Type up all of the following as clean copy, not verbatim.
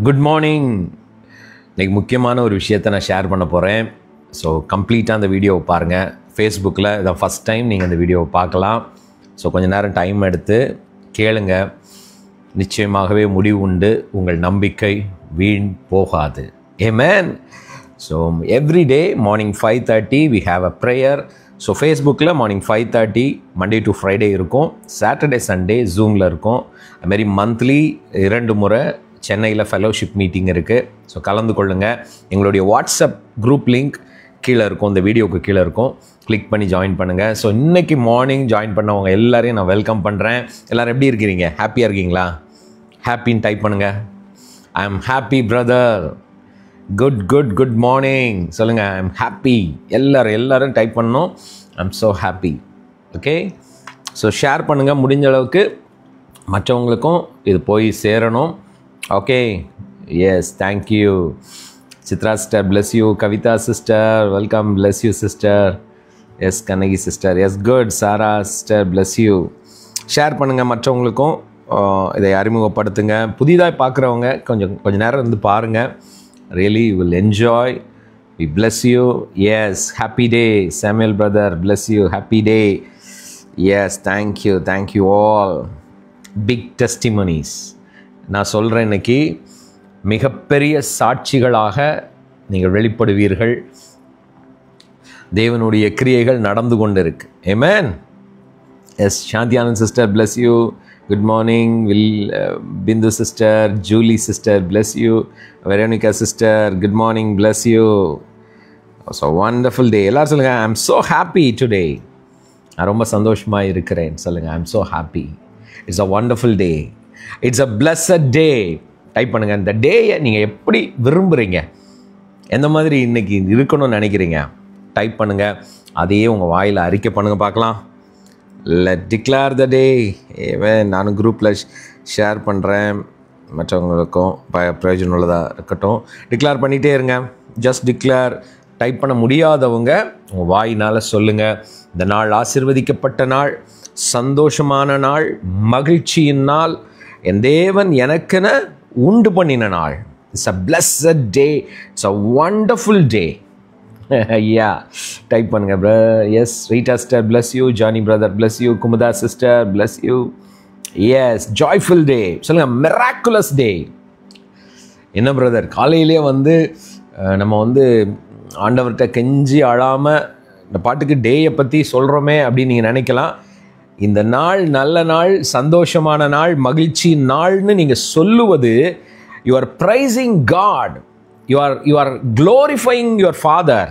Good morning. இன்றைக்கி முக்கியமான ஒரு விஷயத்தை நான் ஷேர் பண்ண போகிறேன். ஸோ கம்ப்ளீட்டாக அந்த வீடியோவை பாருங்கள். ஃபேஸ்புக்கில் இதை ஃபஸ்ட் டைம் நீங்கள் அந்த வீடியோவை பார்க்கலாம். ஸோ கொஞ்சம் நேரம் டைம் எடுத்து கேளுங்க. நிச்சயமாகவே முடிவு உண்டு. உங்கள் நம்பிக்கை வீண் போகாது. Amen. So every day morning 5:30 we have a prayer. So ஃபேஸ்புக்கில் மார்னிங் 5:30 மண்டே டு ஃப்ரைடே இருக்கும். சாட்டர்டே சண்டே ஜூமில் இருக்கும். அதுமாரி மந்த்லி 2 முறை சென்னையில் ஃபெலோஷிப் மீட்டிங் இருக்குது. ஸோ கலந்து கொள்ளுங்கள். எங்களுடைய வாட்ஸ்அப் குரூப் லிங்க் கீழே இருக்கும், இந்த வீடியோவுக்கு கீழே இருக்கும். கிளிக் பண்ணி ஜாயின் பண்ணுங்கள். ஸோ இன்றைக்கி மார்னிங் ஜாயின் பண்ணவங்க எல்லாரையும் நான் வெல்கம் பண்ணுறேன். எல்லோரும் எப்படி இருக்கிறீங்க? ஹாப்பியாக இருக்கீங்களா? ஹாப்பின்னு டைப் பண்ணுங்கள். I am happy brother. Good good good morning சொல்லுங்கள். I am happy. எல்லோரும் டைப் பண்ணணும். I am so happy. Okay. So share பண்ணுங்கள். முடிஞ்ச அளவுக்கு மற்றவங்களுக்கும் இது போய் சேரணும். Okay. Yes, thank you. Chitra sister bless you. Kavitha sister welcome. Bless you sister. Yes, Kannagi sister. Yes, good. Sarah sister bless you. Share பண்ணுங்கள், மற்றவங்களுக்கும் இதை அறிமுகப்படுத்துங்க. புதிதாக பார்க்குறவங்க கொஞ்சம் நேரம் இருந்து பாருங்கள். Really you will enjoy. We bless you. Yes, happy day Samuel brother. Bless you. Happy day. Yes, thank you all. Big testimonies நான் சொல்கிறேன். இன்றைக்கி மிகப்பெரிய சாட்சிகளாக நீங்கள் வெளிப்படுவீர்கள். தேவனுடைய கிரியைகள் நடந்து கொண்டு இருக்கு. Amen. Yes, Shanthiyanand sister bless you. Good morning. Bindu sister, Julie sister bless you. Veronica sister good morning. Bless you. So wonderful day. எல்லோரும் சொல்லுங்கள், I am so happy today. நான் ரொம்ப சந்தோஷமாக இருக்கிறேன் சொல்லுங்கள். I am so happy. It's a wonderful day. It's a blessed day. Type பண்ணுங்கள். இந்த டேயை நீங்கள் எப்படி விரும்புகிறீங்க, எந்த மாதிரி இன்றைக்கி இருக்கணும்னு நினைக்கிறீங்க, டைப் பண்ணுங்கள். அதையே உங்கள் வாயில் அறிக்கை பண்ணுங்கள் பார்க்கலாம். லெட் டிக்ளேர் த டே. நானும் குரூப்பில் ஷேர் பண்ணுறேன். மற்றவங்களுக்கும் பிரயோஜனம் உள்ளதாக இருக்கட்டும். டிக்ளேர் பண்ணிகிட்டே இருங்க. Just declare. டைப் பண்ண முடியாதவங்க உங்கள் வாயினால் சொல்லுங்கள். இந்த நாள் ஆசீர்வதிக்கப்பட்ட நாள், சந்தோஷமான நாள், மகிழ்ச்சியின் நாள், என் தேவன் எனக்கென உண்டு பண்ணின நாள். It's a blessed day. It's a wonderful day. ஐயா டைப் பண்ணுங்க bro. Yes, Rita sister bless you. Johnny brother bless you. Kumudha sister bless you. Yes, joyful day சொல்லுங்கள். Miraculous day. என்ன பிரதர், காலையிலே நம்ம ஆண்டவர்கிட்ட கெஞ்சி அழாமல் இந்த பாட்டுக்கு டேயை பற்றி சொல்கிறோமே அப்படின்னு நீங்கள் நினைக்கலாம். இந்த நாள் நல்ல நாள், சந்தோஷமான நாள், மகிழ்ச்சி நாள்னு நீங்கள் சொல்லுவது, you are praising God. You are glorifying your father.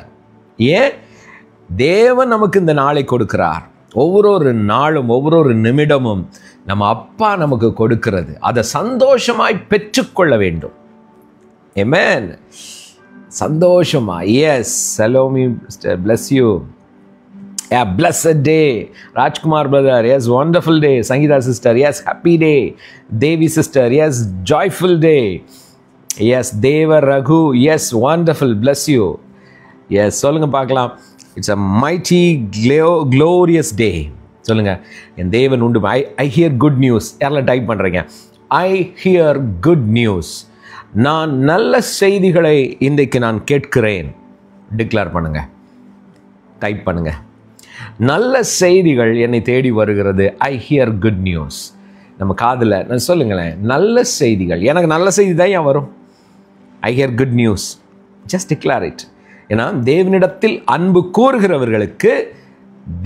ஏன்? தேவன் நமக்கு இந்த நாளை கொடுக்கிறார். ஒவ்வொரு நாளும் ஒவ்வொரு நிமிடமும் நம்ம அப்பா நமக்கு கொடுக்கிறது. அதை சந்தோஷமாய் பெற்றுக்கொள்ள வேண்டும். ஆமென். சந்தோஷமா. Yes, Salome sister bless you. Yeah, blessed day. Rajkumar brother, yes, wonderful day. Sangeeta sister, yes, happy day. Devi sister, yes, joyful day. Yes, Deva Raghu, yes, wonderful, bless you. Yes, சொல்லுங்க பார்க்கலாம். It's a mighty glorious day. சொல்லுங்க. என் தேவன் உண்டு. I hear good news. யாரெல்லாம் type பண்ணுறீங்க? I hear good news. நான் நல்ல செய்திகளை இன்றைக்கு நான் கேட்கிறேன். டிக்ளேர் பண்ணுங்க. டைப் பண்ணுங்க. நல்ல செய்திகள் என்னை தேடி வருகிறது. ஐ ஹியர் குட் நியூஸ். நம்ம காதில் நான் சொல்லுங்களேன், நல்ல செய்திகள். எனக்கு நல்ல செய்தி தான் ஏன் வரும்? I hear good news. Just declare it. ஏன்னா தேவனிடத்தில் அன்பு கூறுகிறவர்களுக்கு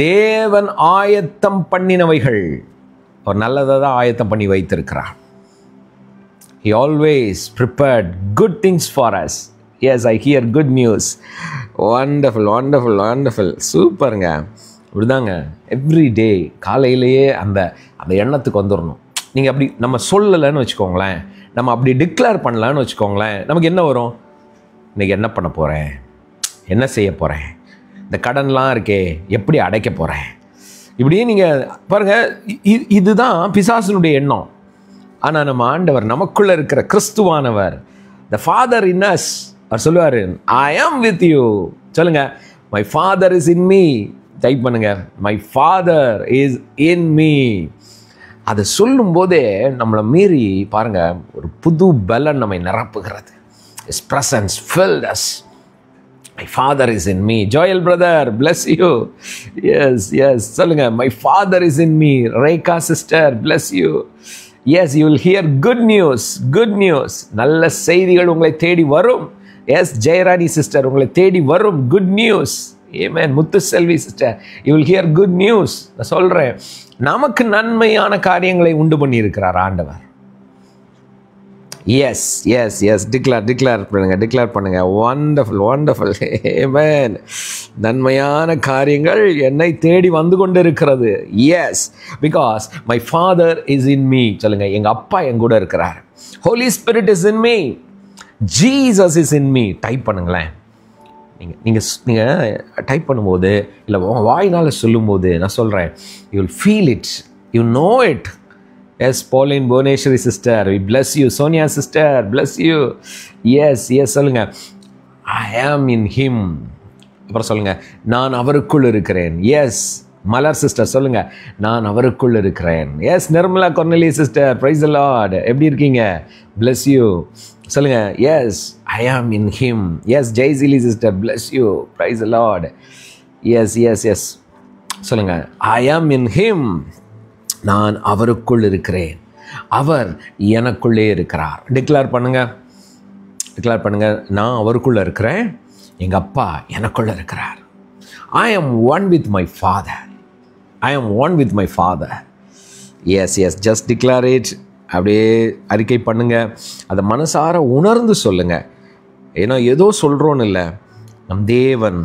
தேவன் ஆயத்தம் பண்ணினவைகள், ஒரு நல்லதாக தான் ஆயத்தம் பண்ணி வைத்திருக்கிறார். He always prepared good things for us. Yes, I hear good news. Wonderful, wonderful, wonderful. சூப்பருங்க. இப்படிதாங்க எவ்ரி டே காலையிலேயே அந்த எண்ணத்துக்கு வந்துடணும். நீங்கள் அப்படி நம்ம சொல்லலைன்னு வச்சுக்கோங்களேன், நம்ம அப்படி டிக்ளேர் பண்ணலான்னு வச்சுக்கோங்களேன், நமக்கு என்ன வரும்? இன்றைக்கி என்ன பண்ண போகிறேன், என்ன செய்ய போகிறேன், இந்த கடன்லாம் இருக்கே எப்படி அடைக்க போகிறேன், இப்படியே நீங்கள் பாருங்கள். இதுதான் பிசாசனுடைய எண்ணம். ஆனால் நம்ம ஆண்டவர், நமக்குள்ளே இருக்கிற கிறிஸ்துவானவர், த ஃபாதர் இன் அஸ், அவர் சொல்லுவார், ஐ ஆம் வித் யூ. சொல்லுங்கள், my father is in me. Type பண்ணுங்க, my father is in me. அதை சொல்லும் போதே நம்மளை மீறி பாருங்க, ஒரு புது பலன் நம்மை நிரப்புகிறது. His presence filled us. My Father is in me. Joel brother, bless you. Yes. சொல்லுங்க, my Father is in me. Rekha sister, bless you. Yes, you will hear good news. நல்ல செய்திகள் உங்களை தேடி வரும். Yes, Jayarani sister, உங்களை தேடி வரும் good news. Amen. Muthu Selvi sister, you will hear good news. நான் சொல்றேன், நமக்கு நன்மையான காரியங்களை உண்டு பண்ணி இருக்கிறார் ஆண்டவர். எஸ் டிக்ளேர் பண்ணுங்க. வண்டர்ஃபுல். ஆமென். நன்மையான காரியங்கள் என்னை தேடி வந்து கொண்டு இருக்கிறது. Yes, because my father is in me. சொல்லுங்க, எங்க அப்பா என் கூட இருக்கிறார். Holy Spirit is in me. Jesus is in me. Type பண்ணுங்களேன். நீங்கள் டைப் பண்ணும்போது இல்லை வாயினால் சொல்லும்போது நான் சொல்கிறேன், you will feel it, you know it. Yes, Pauline Bhuvaneshwari sister, we bless you. Sonia sister, bless you. Yes, சொல்லுங்கள், I am in him. அப்புறம் சொல்லுங்கள், நான் அவருக்குள் இருக்கிறேன். எஸ், மலர் சிஸ்டர் சொல்லுங்கள், நான் அவருக்குள் இருக்கிறேன். Yes, Nirmala Cornelie sister, praise the Lord. எப்படி இருக்கீங்க? bless you. சொல்லுங்க, yes, I am in him. Yes, Jaisili sister, bless you. Praise the Lord. Yes சொல்லுங்க, ஐ ஆம் இன் ஹிம். நான் அவருக்குள் இருக்கிறேன், அவர் எனக்குள்ளே இருக்கிறார். டிக்ளேர் பண்ணுங்க. நான் அவருக்குள்ள இருக்கிறேன், எங்க அப்பா எனக்குள்ள இருக்கிறார். I am one with my father. Yes, just declare it. அப்படியே அறிக்கை பண்ணுங்க. அதை மனசார உணர்ந்து சொல்லுங்க. ஏன்னா ஏதோ சொல்கிறோன்னு இல்லை, நம் தேவன்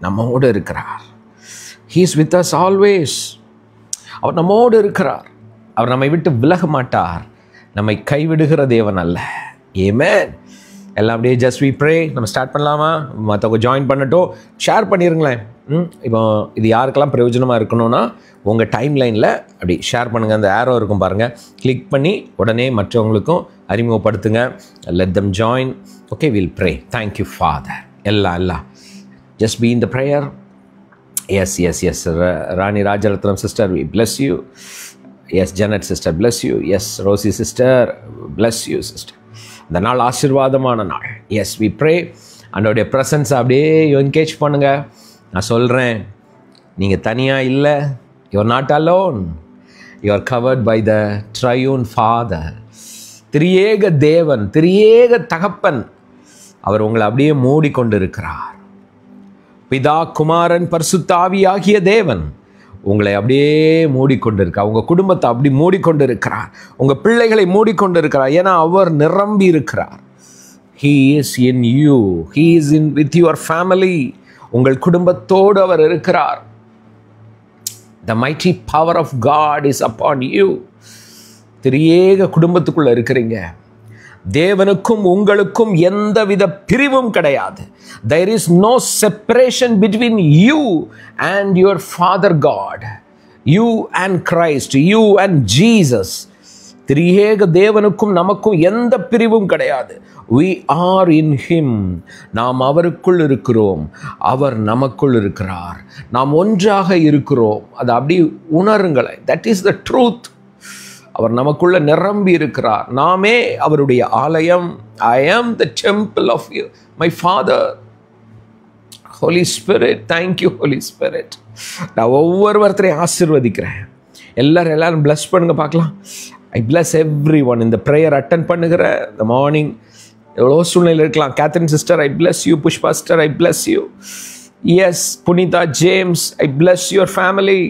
நம்மோடு இருக்கிறார். He is with us always. அவர் நம்மோடு இருக்கிறார். அவர் நம்மை விட்டு விலக மாட்டார். நம்மை கைவிடுகிற தேவன் அல்ல. ஆமென். எல்லாம் அப்படியே ஜஸ்ட் வி ப்ரே. நம்ம ஸ்டார்ட் பண்ணலாமா? மற்றவங்க ஜாயின் பண்ணட்டும், ஷேர் பண்ணிடுங்களேன். இப்போ இது யாருக்கெல்லாம் பிரயோஜனமாக இருக்கணும்னா உங்கள் டைம் லைனில் அப்படி ஷேர் பண்ணுங்கள். அந்த ஏரோ இருக்கும் பாருங்கள், கிளிக் பண்ணி உடனே மற்றவங்களுக்கும் அறிமுகப்படுத்துங்க. Let them join. Okay, will pray. Thank you father. எல்லாம் just be in the prayer. Yes Rani Rajaratnam sister, we bless you. Yes, Janet sister, bless you. Yes, Rosy sister, bless you sister. இந்த நாள் ஆசீர்வாதமான நாள். Yes, we pray. அண்டோடைய presence அப்படியே engage பண்ணுங்கள். நான் சொல்கிறேன், நீங்கள் தனியாக இல்லை. You are not alone. You are covered by the triune father. திரியேக தேவன், திரியேக தகப்பன், அவர் உங்களை அப்படியே மூடிக்கொண்டு இருக்கிறார். பிதா, குமாரன், பரிசுத்த ஆவியாகிய தேவன் உங்களை அப்படியே மூடிக்கொண்டு இருக்கிறார். உங்கள் குடும்பத்தை அப்படி மூடிக்கொண்டு இருக்கிறார். உங்கள் பிள்ளைகளை மூடிக்கொண்டு இருக்கிறார். ஏன்னா அவர் நிரம்பி இருக்கிறார். He is in you. He is in with your family. உங்கள் குடும்பத்தோடு அவர் இருக்கிறார். The mighty power of God is upon you. திரியேக குடும்பத்துக்குள்ள இருக்கிறீங்க. தேவனுக்கும் உங்களுக்கும் எந்தவித பிரிவும் கிடையாது. There is no separation between you and your Father God. You and Christ, you and Jesus. திரியேக தேவனுக்கும் நமக்கும் எந்த பிரிவும் கிடையாது. We are in him. நாம் அவருக்குள் இருக்கிறோம், அவர் நமக்குள் இருக்கிறார். நாம் ஒன்றாக இருக்கிறோம். அது அப்படி உணருங்களேன். That is the truth. அவர் நமக்குள்ள நிரம்பி இருக்கிறார். நாமே அவருடைய ஆலயம். I am the temple of my Father. Holy Spirit, thank you Holy Spirit. நான் ஒவ்வொருவரையும் ஆசீர்வதிக்கிறேன். எல்லாரும் bless பண்ணுங்க பார்க்கலாம். I bless everyone in the prayer attend பண்ணுகிற the morning. எவ்வளோ சூழ்நிலை இருக்கலாம். Catherine sister, I bless you. Pushpa sister, I bless you. Yes, Punitha, James, I bless your family.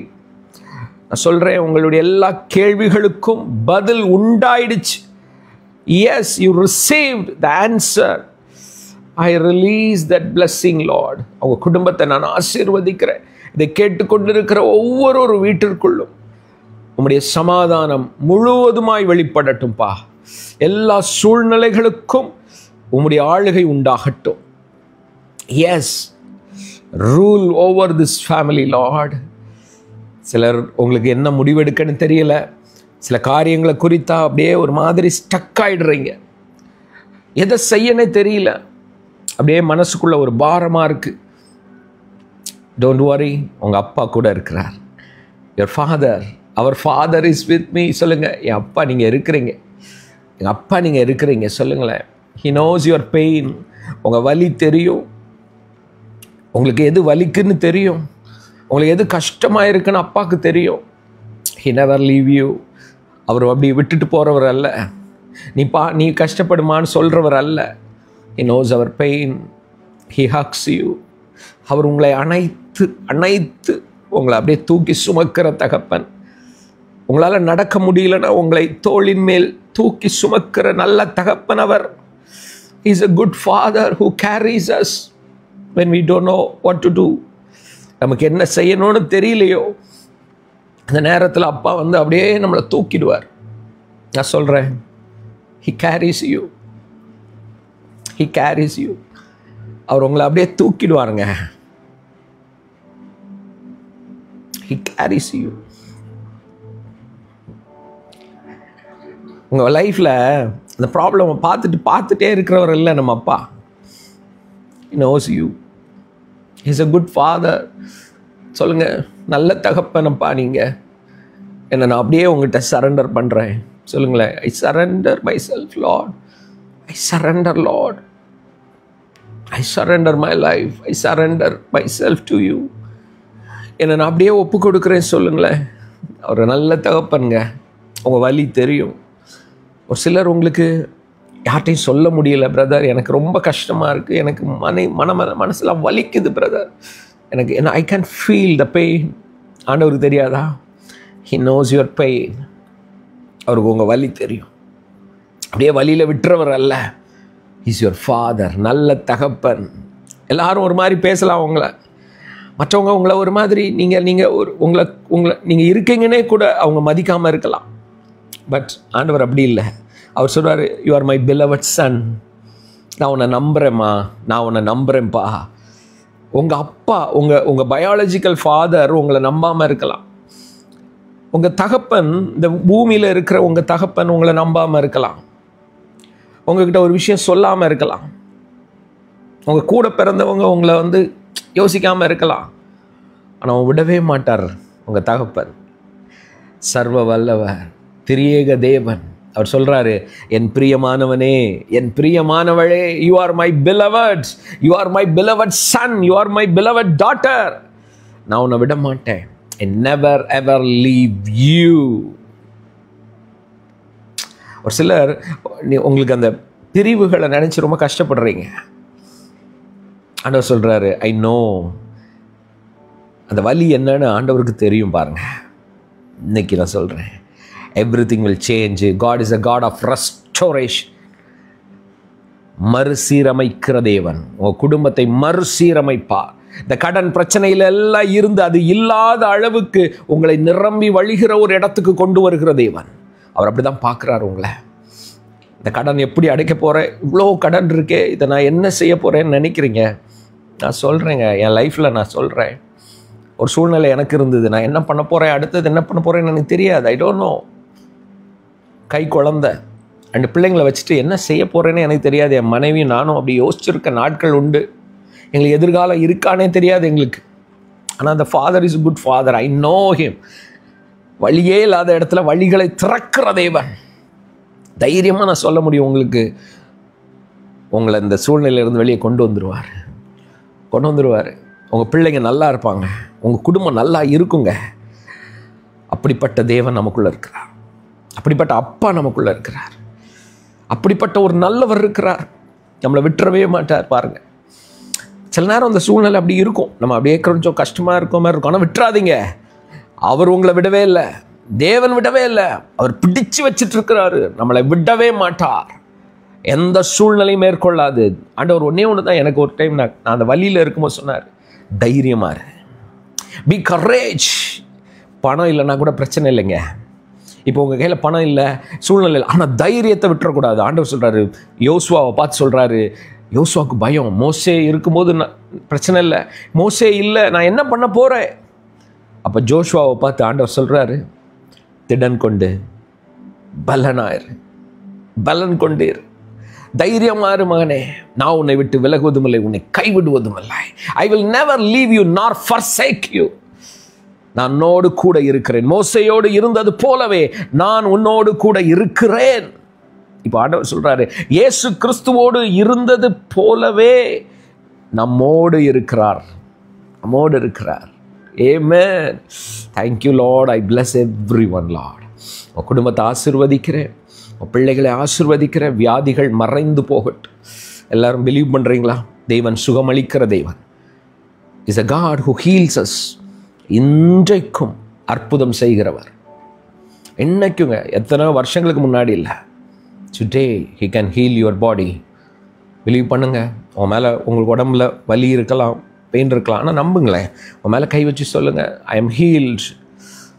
நான் சொல்கிறேன், உங்களுடைய எல்லா கேள்விகளுக்கும் பதில் உண்டாயிடுச்சு. Yes, you received the answer. I release that blessing, Lord. அவங்க குடும்பத்தை நான் ஆசீர்வதிக்கிறேன். இதை கேட்டுக்கொண்டிருக்கிற ஒவ்வொரு வீட்டிற்குள்ளும் உம்முடைய சமாதானம் முழுவதுமாய் வெளிப்படட்டும்பா. எல்லா சூழ்நிலைகளுக்கும் உம்முடைய ஆளுகை உண்டாகட்டும். Yes, rule over this family Lord. சிலர் உங்களுக்கு என்ன முடிவெடுக்கன்னு தெரியல. சில காரியங்களை குறித்தா அப்படியே ஒரு மாதிரி ஸ்டக் ஆகிடுறீங்க. எதை செய்யனே தெரியல. அப்படியே மனசுக்குள்ள ஒரு பாரமாக இருக்குது. டோன்ட் வரி, உங்கள் அப்பா கூட இருக்கிறார். யுவர் ஃபாதர், அவர் ஃபாதர் இஸ் வித் மீ. சொல்லுங்கள், என் அப்பா நீங்கள் இருக்கிறீங்க. எங்கள் அப்பா நீங்கள் இருக்கிறீங்க சொல்லுங்களேன். He knows your pain. உங்கள் வலி தெரியும், உங்களுக்கு எது வலிக்குன்னு தெரியும், உங்களுக்கு எது கஷ்டமாக இருக்குன்னு அப்பாவுக்கு தெரியும். He never leave you. அவர் அப்படி விட்டுட்டு போகிறவர் அல்ல. நீ கஷ்டப்படுமான்னு சொல்கிறவர் அல்ல. He knows our pain. He hugs you. அவர் உங்களை அணைத்து உங்களை அப்படியே தூக்கி சுமக்கிற தகப்பன். உங்களால் நடக்க முடியலன்னா உங்களை தோளின் மேல் தூக்கி சுமக்கிற நல்ல தகப்பன் அவர். He is a good father who carries us when we don't know what to do. நமக்கு என்ன செய்யணும்னு தெரியலையோ அந்த நேரத்தில் அப்பா வந்து அப்படியே நம்மளை தூக்கிடுவார். நான் சொல்கிறேன், He carries you. He carries you. அவர் உங்களை அப்படியே தூக்கிடுவாருங்க. He carries you. உங்கள் லைஃப்பில் அந்த ப்ராப்ளமை பார்த்துட்டே இருக்கிறவர் இல்லை நம்ம அப்பா. He knows you. He's a good father. சொல்லுங்கள், நல்ல தகப்பனப்பா நீங்கள். என்னை நான் அப்படியே உங்கள்கிட்ட சரண்டர் பண்ணுறேன். சொல்லுங்களேன், I surrender myself, Lord. I surrender, Lord. I surrender my life. I surrender myself to you. என்னை நான் அப்படியே ஒப்பு கொடுக்குறேன். சொல்லுங்களேன், அவர் நல்ல தகப்பனுங்க. உங்கள் வலி தெரியும். ஒரு சிலர் உங்களுக்கு யார்ட்டையும் சொல்ல முடியல, பிரதர் எனக்கு ரொம்ப கஷ்டமாக இருக்குது, எனக்கு மனசெல்லாம் வலிக்குது பிரதர், எனக்கு I can feel the pain. ஆண்டவருக்கு தெரியாதா? He knows your pain. அவருக்கு உங்கள் வலி தெரியும். அப்படியே வலியில் விட்டுறவர் அல்ல. He's your father. நல்ல தகப்பன். எல்லாரும் ஒரு மாதிரி பேசலாம் உங்களை, மற்றவங்க உங்களை ஒரு மாதிரி நீங்கள் உங்களை இருக்கீங்கன்னே கூட அவங்க மதிக்காமல் இருக்கலாம். பட் ஆண்டவர் அப்படி இல்லை. அவர் சொல்கிறார், you are my beloved son. நான் உன்னை நம்புகிறேம்மா, நான் உன்னை நம்புகிறேன்ப்பா. உங்கள் அப்பா, உங்கள் பயாலஜிக்கல் ஃபாதர் உங்களை நம்பாமல் இருக்கலாம். உங்கள் தகப்பன், இந்த பூமியில் இருக்கிற உங்கள் தகப்பன் உங்களை நம்பாமல் இருக்கலாம். உங்ககிட்ட ஒரு விஷயம் சொல்லாமல் இருக்கலாம். உங்கள் கூட பிறந்தவங்க உங்களை வந்து யோசிக்காமல் இருக்கலாம். ஆனால் அவன் விடவே மாட்டார். உங்கள் தகப்பன் சர்வ வல்லவர், திரியேக தேவன். அவர் சொல்கிறாரு, என் பிரியமானவனே, என் பிரியமானவளே, you are my beloved, you are my beloved son, you are my beloved daughter. நான் உன்னை விட மாட்டேன். I never ever leave you. ஒரு சிலர் உங்களுக்கு அந்த பிரிவுகளை நினச்சி ரொம்ப கஷ்டப்படுறீங்க. ஆண்டவர் சொல்கிறாரு, ஐ நோ. அந்த வலி என்னன்னு ஆண்டவருக்கு தெரியும். பாருங்க, இன்னைக்கு நான் சொல்கிறேன், everything will change. God is a God of restoration. மறுசீரமைக்கிற தேவன். உங்கள் குடும்பத்தை மறுசீரமைப்பார். இந்த கடன் பிரச்சனையில் எல்லாம் இருந்து அது இல்லாத அளவுக்கு உங்களை நிரம்பி வழிகிற ஒரு இடத்துக்கு கொண்டு வருகிற தேவன். அவர் அப்படி தான் பார்க்குறாரு உங்களை. இந்த கடன் எப்படி அடைக்க போகிறேன், இவ்வளோ கடன் இருக்கே, இதை நான் என்ன செய்ய போகிறேன்னு நினைக்கிறீங்க. நான் சொல்கிறேங்க, என் லைஃப்பில் நான் சொல்கிறேன், ஒரு சூழ்நிலை எனக்கு இருந்தது. நான் என்ன பண்ண போகிறேன், அடுத்தது என்ன பண்ண போகிறேன்னு எனக்கு தெரியாது. I don't know. கை குழந்தை 2 பிள்ளைங்களை வச்சுட்டு என்ன செய்ய போகிறேன்னு எனக்கு தெரியாது. என் மனைவியும் நானும் அப்படி யோசிச்சிருக்க நாட்கள் உண்டு. எங்களுக்கு எதிர்காலம் இருக்கானே தெரியாது எங்களுக்கு. ஆனால் அந்த father is good father. I know him. வழியே இல்லாத இடத்துல வழிகளை திறக்கிற தேவன். தைரியமாக நான் சொல்ல முடியும் உங்களுக்கு, உங்களை இந்த சூழ்நிலையிலேருந்து வெளியே கொண்டு வந்துடுவார். உங்கள் பிள்ளைங்க நல்லா இருப்பாங்க, உங்கள் குடும்பம் நல்லா இருக்குங்க. அப்படிப்பட்ட தேவன் நமக்குள்ளே இருக்கிறார். அப்படிப்பட்ட அப்பா நமக்குள்ளே இருக்கிறார். அப்படிப்பட்ட ஒரு நல்லவர் இருக்கிறார். நம்மளை விட்டுறவே மாட்டார். பாருங்கள், சில நேரம் அந்த சூழ்நிலை அப்படி இருக்கும், நம்ம அப்படியே கொஞ்சம் கஷ்டமாக இருக்க மாதிரி இருக்கும். ஆனால் விட்டுறாதீங்க, அவர் உங்களை விடவே இல்லை. தேவன் விடவே இல்லை. அவர் பிடிச்சு வச்சுட்டு இருக்கிறாரு. நம்மளை விடவே மாட்டார். எந்த சூழ்நிலையும் மேற்கொள்ளாது. ஆண்டவர் ஒன்று தான் எனக்கு ஒரு டைம் நான் அந்த வழியில் இருக்கும்போது சொன்னார், தைரியமாக இரு, பி கரேஜ். பணம் இல்லைன்னா கூட பிரச்சனை இல்லைங்க. இப்போ உங்கள் கையில் பணம் இல்லை, சூழ்நிலை இல்லை, ஆனால் தைரியத்தை விட்டுறக்கூடாது. ஆண்டவர் சொல்கிறாரு, யோசுவாவை பார்த்து சொல்கிறாரு, யோசுவாவுக்கு பயம். மோசே இருக்கும்போது பிரச்சனை இல்லை, மோசே இல்லை, நான் என்ன பண்ண போகிறேன். அப்போ ஜோஷுவாவை பார்த்து ஆண்டவர் சொல்கிறாரு, திடன் கொண்டு பலனாயிரு, பலன் கொண்டீர், தைரியமாறு மகனே, நான் உன்னை விட்டு விலகுவதும் இல்லை, உன்னை கைவிடுவதும் இல்லை. I will never leave you நார் forsake you. நான் உன்னோடு கூட இருக்கிறேன். மோசையோடு இருந்தது போலவே நான் உன்னோடு கூட இருக்கிறேன். இப்போ ஆண்டவர் சொல்றாரு, இயேசு கிறிஸ்துவோடு இருந்தது போலவே நம்மோடு இருக்கிறார். Amen. Thank you, Lord. I bless everyone, Lord. உன் குடும்பத்தை ஆசீர்வதிக்கிறேன், உன் பிள்ளைகளை ஆசீர்வதிக்கிறேன். வியாதிகள் மறைந்து போகட்டும். எல்லாரும் பிலீவ் பண்றீங்களா? தேவன் சுகமளிக்கிற தேவன். Is a God who heals us. இன்றைக்கும் அற்புதம் செய்கிறவர். என்னைக்குங்க, எத்தனை வருஷங்களுக்கு முன்னாடி இல்லை, today he can heal your body. Believe பண்ணுங்க. உன் மேலே உங்களுக்கு உடம்புல வலி இருக்கலாம், பெயின் இருக்கலாம், ஆனால் நம்புங்களேன். உன் மேலே கை வச்சு சொல்லுங்க, ஐ எம் ஹீல்ட்.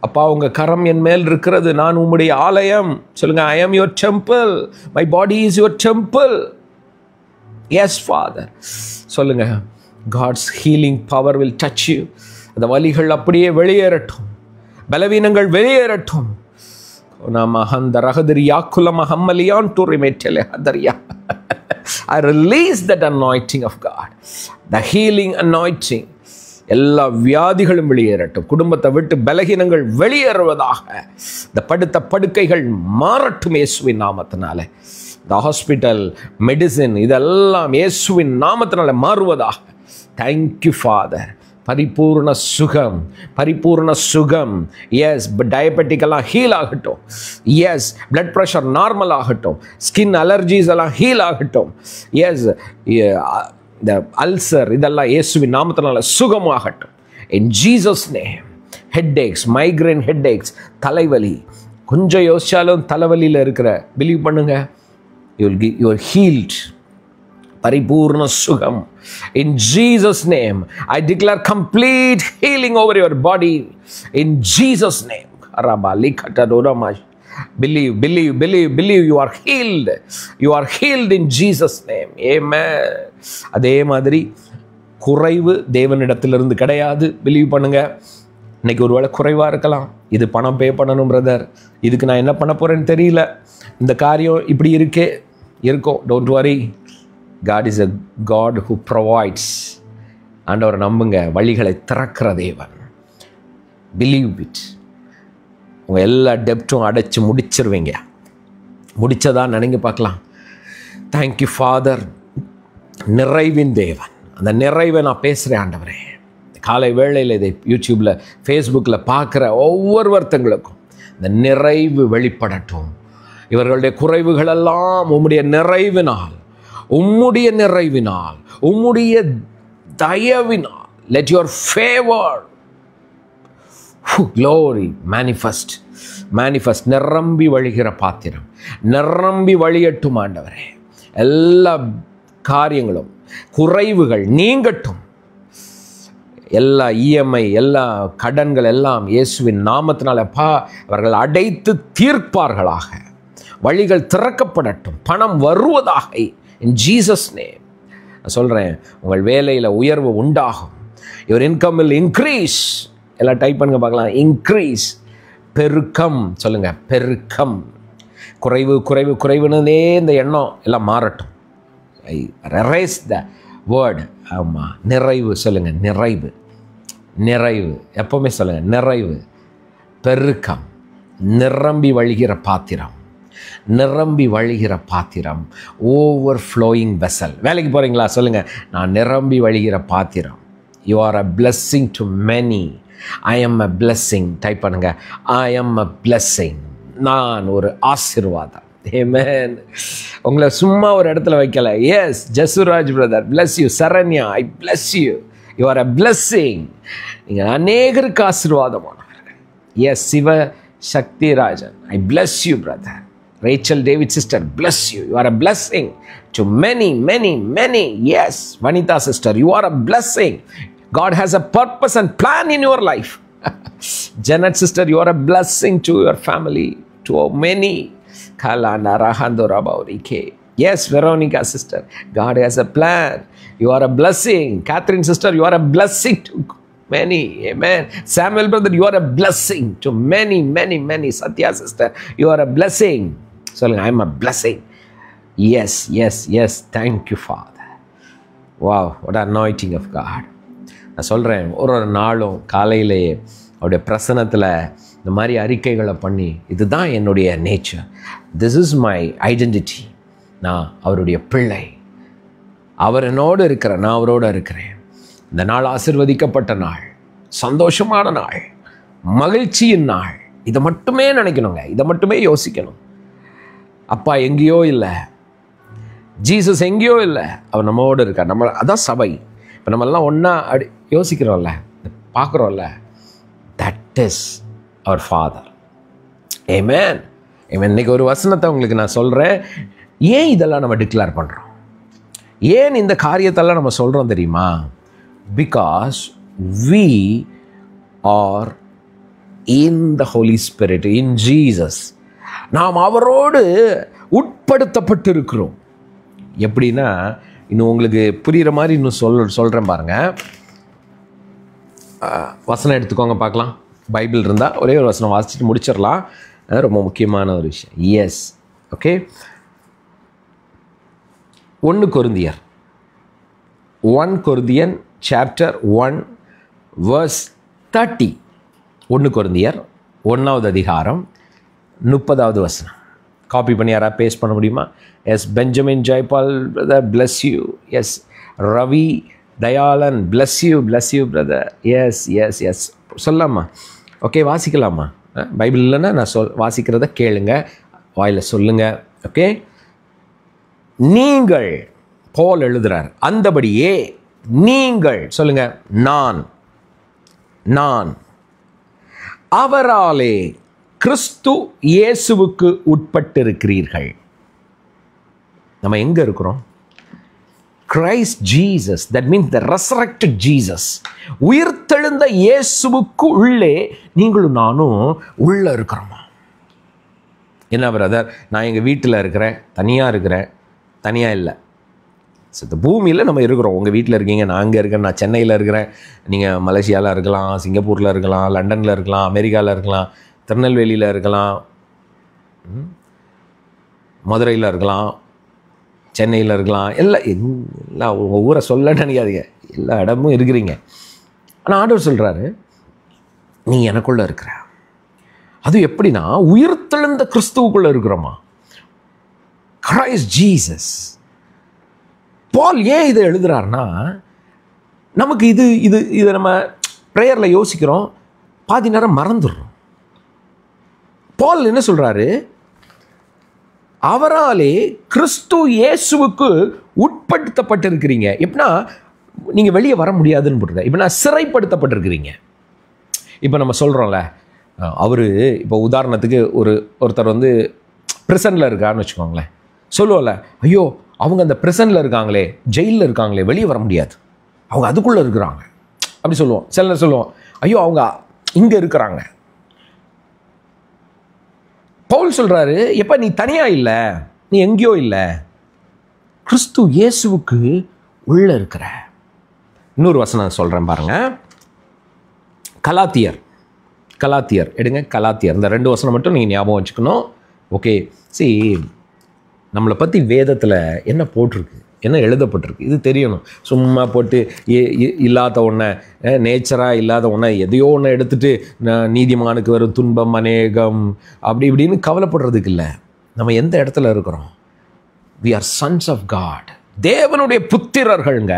அப்பா, உங்கள் கரம் என் மேல் இருக்கிறது, நான் உம்முடைய ஆலயம். சொல்லுங்க, I am your temple, my body is your temple. Yes father. சொல்லுங்க, God's healing power will touch you. அந்த வலிகள் அப்படியே வெளியேறட்டும், பலவீனங்கள் வெளியேறட்டும். I release that anointing of God, the healing anointing. எல்லா வியாதிகளும் வெளியேறட்டும். குடும்பத்தை விட்டு பலகீனங்கள் வெளியேறுவதாக. இந்த படுத்த படுக்கைகள் மாறட்டும் இயேசுவின் நாமத்தினால. இந்த ஹாஸ்பிட்டல் மெடிசின் இதெல்லாம் இயேசுவின் நாமத்தினால மாறுவதாக. Thank you father. பரிபூர்ண சுகம், பரிபூர்ண சுகம். எஸ், டயபெட்டிக் எல்லாம் ஹீல் ஆகட்டும். எஸ், பிளட் ப்ரெஷர் நார்மல் ஆகட்டும். ஸ்கின் அலர்ஜிஸ் எல்லாம் ஹீல் ஆகட்டும். எஸ், இந்த அல்சர் இதெல்லாம் இயேசுவின் நாமத்தினால சுகமாகட்டும். In Jesus name. Headaches, migraine headaches, தலைவலி, கொஞ்சம் யோசிச்சாலும் தலைவலியில் இருக்கிற, பிலீவ் பண்ணுங்க, யூ ஆர் ஹீல்ட். பரிபூர்ண சுகம். In Jesus' name, I declare complete healing over your body. In Jesus' name. Believe, believe, believe, believe. You are healed. You are healed in Jesus' name. Amen. அதே மாதிரி குறைவு தேவனிடத்திலிருந்து கிடையாது. Believe பண்ணுங்க. இன்னைக்கு ஒருவேளை குறைவாக இருக்கலாம். இது பணம் பே பண்ணணும் பிரதர், இதுக்கு நான் என்ன பண்ண போகிறேன்னு தெரியல, இந்த காரியம் இப்படி இருக்கும். Don't worry. God is a God who provides. ஆண்டவரை நம்புங்க, வழிகளை திறக்கிற தேவன். Believe it. உங்கள் எல்லா டெப்டும் அடைச்சி முடிச்சிருவீங்க. முடிச்சதா நினைங்க பார்க்கலாம். Thank you father. நிறைவின் தேவன். அந்த நிறைவை நான் பேசுகிறேன் ஆண்டவரே. காலை வேளையில் இதை யூடியூப்பில் ஃபேஸ்புக்கில் பார்க்குற ஒவ்வொருத்தங்களுக்கும் இந்த நிறைவு வெளிப்படட்டும். இவர்களுடைய குறைவுகளெல்லாம் உம்முடைய நிறைவினால், உம்முடைய நிறைவினால், உம்முடைய தயவினால், let your favor, glory manifest. நிரம்பி வழிகிற பாத்திரம் நிரம்பி வழியட்டும் ஆண்டவரே. எல்லா காரியங்களும் குறைவுகள் நீங்கட்டும். எல்லா இஎம்ஐ, எல்லா கடன்கள் எல்லாம் இயேசுவின் நாமத்தினால அவர்கள் அடைத்து தீர்ப்பார்களாக. வழிகள் திறக்கப்படட்டும். பணம் வருவதாக. In Jesus' name. நான் சொல்கிறேன், உங்கள் வேலையில் உயர்வு உண்டாகும். your income will increase. எல்லாம் டைப் பண்ணுங்க பார்க்கலாம். இன்க்ரீஸ், பெருக்கம். சொல்லுங்க, பெருக்கம். குறைவு குறைவு குறைவுன்னே இந்த எண்ணம் எல்லாம் மாறட்டும். ஐ erase the word. ஆமாம், நிறைவு. சொல்லுங்க, நிறைவு. நிறைவு எப்போவுமே சொல்லுங்க, நிறைவு. பெருக்கம். நிரம்பி வழிகிற பாத்திரம், நிரம்பி வழிகிற பாத்திரம். Over flowing vessel. வேலைக்கு போகிறீங்களா? சொல்லுங்கள், நான் நிரம்பி வழிகிற பாத்திரம். You are a blessing to many. I am a blessing. Type பண்ணுங்க, ஐ எம் அ பிளெஸ்ஸிங். நான் ஒரு ஆசீர்வாதம். ஆமென். உங்களை சும்மா ஒரு இடத்துல வைக்கல. Yes, Jesuraj brother, bless you. Saranya, I bless you. You are a blessing. நீங்கள் அநேகருக்கு ஆசீர்வாதமானவர்கள். Yes, Siva Sakthi Rajan, I bless you brother. Rachel David sister, bless you. You are a blessing to many, many, many. Yes, Vanita sister, you are a blessing. God has a purpose and plan in your life. Janet sister, you are a blessing to your family, to many. Kalana Rahandora Baurike. Yes, Veronica sister, God has a plan. You are a blessing. Catherine sister, you are a blessing to many. Amen. Samuel brother, you are a blessing to many, many, many. Satya sister, you are a blessing. So I am a blessing. Yes, yes, yes. Thank you, Father. Wow, what an anointing of God. நான் சொல்கிறேன், ஒரு நாளும் காலையிலேயே அவருடைய பிரசன்னத்தில் இந்த மாதிரி அறிக்கைகளை பண்ணி, இதுதான் என்னுடைய nature, this is my identity, நான் அவருடைய பிள்ளை, அவர் என்னோடு இருக்கிறேன், நான் அவரோடு இருக்கிறேன். இந்த நாள் ஆசீர்வதிக்கப்பட்ட நாள், சந்தோஷமான நாள், மகிழ்ச்சியின் நாள். இதை மட்டுமே நினைக்கணுங்க, இதை மட்டுமே யோசிக்கணும். அப்பா எங்கேயோ இல்லை, ஜீசஸ் எங்கேயோ இல்லை, அவர் நம்மோடு இருக்கார். நம்ம அதான் சபை. இப்போ நம்மெல்லாம் ஒன்றா யோசிக்கிறோம்ல, பார்க்குறோம்ல, தட் இஸ் அவர் ஃபாதர். ஆமென். இன்னைக்கு ஒரு வசனத்தை உங்களுக்கு நான் சொல்கிறேன். ஏன் இதெல்லாம் நம்ம டிக்ளேர் பண்ணுறோம், ஏன் இந்த காரியத்தெல்லாம் நம்ம சொல்கிறோம் தெரியுமா? Because we are in the Holy Spirit, in Jesus. நாம் அவரோடு உட்படுத்தப்பட்டு இருக்கிறோம். எப்படின்னா, இன்னும் உங்களுக்கு புரிகிற மாதிரி இன்னும் சொல்கிறேன் பாருங்கள். வசனம் எடுத்துக்கோங்க பார்க்கலாம். பைபிள் இருந்தால் ஒரே ஒரு வசனம் வாசிச்சுட்டு முடிச்சிடலாம். ரொம்ப முக்கியமான ஒரு விஷயம். Yes, okay. 1 Corinthian chapter 1 verse 30. 1 கொரிந்தியர் 1வது அதிகாரம் 30வது வசனம். காப்பி பண்ணி யாராவது பேஸ்ட் பண்ண முடியுமா? Yes, Benjamin Jayapal brother, bless you. Yes, Ravi Dayalan, bless you brother. Yes yes yes, சொல்லலாமா? ஓகே, வாசிக்கலாமா? பைபிள் இல்லைன்னா நான் வாசிக்கிறத கேளுங்க, வாயில் சொல்லுங்கள். ஓகே, நீங்கள், பவுல் எழுதுறார், அந்தபடியே நீங்கள் சொல்லுங்க, நான் அவராலே கிறிஸ்து இயேசுவுக்கு உட்பட்டிருக்கிறீர்கள். நம்ம எங்க இருக்கிறோம்? Christ Jesus, that means the resurrected Jesus. உயிர்த்தெழுந்த இயேசுவுக்கு உள்ளே நீங்களும் நானும் உள்ள இருக்கிறோமா? என்ன பிரதர், நான் எங்கள் வீட்டில் இருக்கிறேன், தனியாக இருக்கிறேன். தனியாக இல்லை, இந்த பூமியில் நம்ம இருக்கிறோம். உங்கள் வீட்டில் இருக்கீங்க, நான் அங்கே இருக்கேன், நான் சென்னையில் இருக்கிறேன், நீங்கள் மலேசியாவில் இருக்கலாம், சிங்கப்பூரில் இருக்கலாம், லண்டனில் இருக்கலாம், அமெரிக்காவில் இருக்கலாம், திருநெல்வேலியில் இருக்கலாம், மதுரையில் இருக்கலாம், சென்னையில் இருக்கலாம், எல்லாம் உங்கள் ஊரை சொல்ல நினைக்காதீங்க, எல்லா இடமும் இருக்கிறீங்க. ஆனால் ஆண்டவர் சொல்கிறாரு, நீ எனக்குள்ளே இருக்கிற. அது எப்படின்னா, உயிர்த்தெழுந்த கிறிஸ்துவுக்குள்ளே இருக்கிறோமா? Christ Jesus. பால் ஏன் இதை எழுதுறாருன்னா, நமக்கு இது நம்ம ப்ரேயரில் யோசிக்கிறோம், பாதி நேரம் மறந்துடுறோம். பால் என்ன சொல்கிறாரு? அவராலே கிறிஸ்து இயேசுவுக்கு உட்படுத்தப்பட்டிருக்கிறீங்க. எப்படின்னா, நீங்கள் வெளியே வர முடியாதுன்னு போட்டுருங்க. இப்படின்னா சிறைப்படுத்தப்பட்டிருக்கிறீங்க. இப்போ நம்ம சொல்கிறோம்ல, அவர் இப்போ உதாரணத்துக்கு ஒருத்தர் வந்து ப்ரிசனில் இருக்காருன்னு வச்சுக்கோங்களேன். சொல்லுவோம்ல, ஐயோ அவங்க அந்த ப்ரிசனில் இருக்காங்களே, ஜெயிலில் இருக்காங்களே, வெளியே வர முடியாது, அவங்க அதுக்குள்ளே இருக்கிறாங்க அப்படி சொல்லுவோம். சில சொல்லுவோம், ஐயோ அவங்க இங்கே இருக்கிறாங்க. பவுல் சொல்கிறாரு, எப்போ நீ தனியாக இல்லை, நீ எங்கேயோ இல்லை, கிறிஸ்து இயேசுவுக்கு உள்ளே இருக்கிற. இன்னொரு வசனம் சொல்கிறேன் பாருங்க. கலாத்தியர் எடுங்க. கலாத்தியர், இந்த 2 வசனம் மட்டும் நீங்கள் ஞாபகம் வச்சுக்கணும். ஓகே, சரி, நம்மளை பற்றி வேதத்தில் என்ன போட்டிருக்கு, என்ன எழுதப்பட்டிருக்கு, இது தெரியணும். சும்மா போட்டு இல்லாத ஒன்றை, நேச்சராக இல்லாத ஒன்றை எதையோ ஒன்று எடுத்துகிட்டு நீதிமானுக்கு வரும் துன்பம் அநேகம் அப்படி இப்படின்னு கவலைப்படுறதுக்கு இல்லை. நம்ம எந்த இடத்துல இருக்கிறோம்? we are sons of God, தேவனுடைய புத்திரர்கள்ங்க,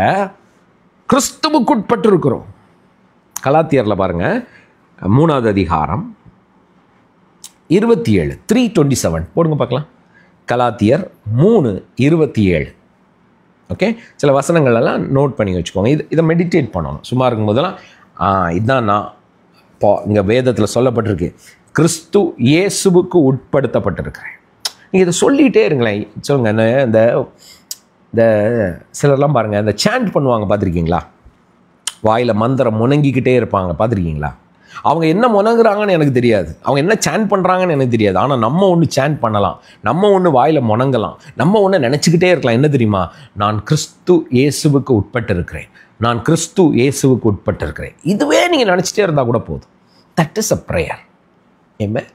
கிறிஸ்துவுக்குட்பட்டு இருக்கிறோம். கலாத்தியரில் பாருங்கள், 3வது அதிகாரம் 27, 3:27 போடுங்க பார்க்கலாம். கலாத்தியர் 3:27. ஓகே, சில வசனங்களெல்லாம் நோட் பண்ணி வச்சுக்கோங்க. இதை மெடிடேட் பண்ணணும். சும்மா இருக்கும்போதெல்லாம் இதுதான் நான் இங்கே வேதத்தில் சொல்லப்பட்டிருக்கு, கிறிஸ்து இயேசுவுக்கு உட்படுத்தப்பட்டிருக்கிறேன். நீங்கள் இதை சொல்லிகிட்டே இருங்களேன். சொல்லுங்க, இந்த சிலர்லாம் பாருங்கள், இந்த சாண்ட் பண்ணுவாங்க, பார்த்துருக்கீங்களா? வாயில் மந்திரம் முணங்கிக்கிட்டே இருப்பாங்க, பார்த்துருக்கீங்களா? அவங்க என்ன முணங்குறாங்கன்னு எனக்கு தெரியாது, அவங்க என்ன சாண்ட் பண்ணுறாங்கன்னு எனக்கு தெரியாது. ஆனால் நம்ம ஒன்று சாண்ட் பண்ணலாம், நம்ம ஒன்று வாயில் முணங்கலாம், நம்ம ஒன்று நினச்சிக்கிட்டே இருக்கலாம். என்ன தெரியுமா? நான் கிறிஸ்து இயேசுவுக்கு உட்பட்டிருக்கிறேன், நான் கிறிஸ்து இயேசுவுக்கு உட்பட்டிருக்கிறேன். இதுவே நீங்கள் நினச்சிட்டே இருந்தால் கூட போதும். That is a prayer. ஏமே,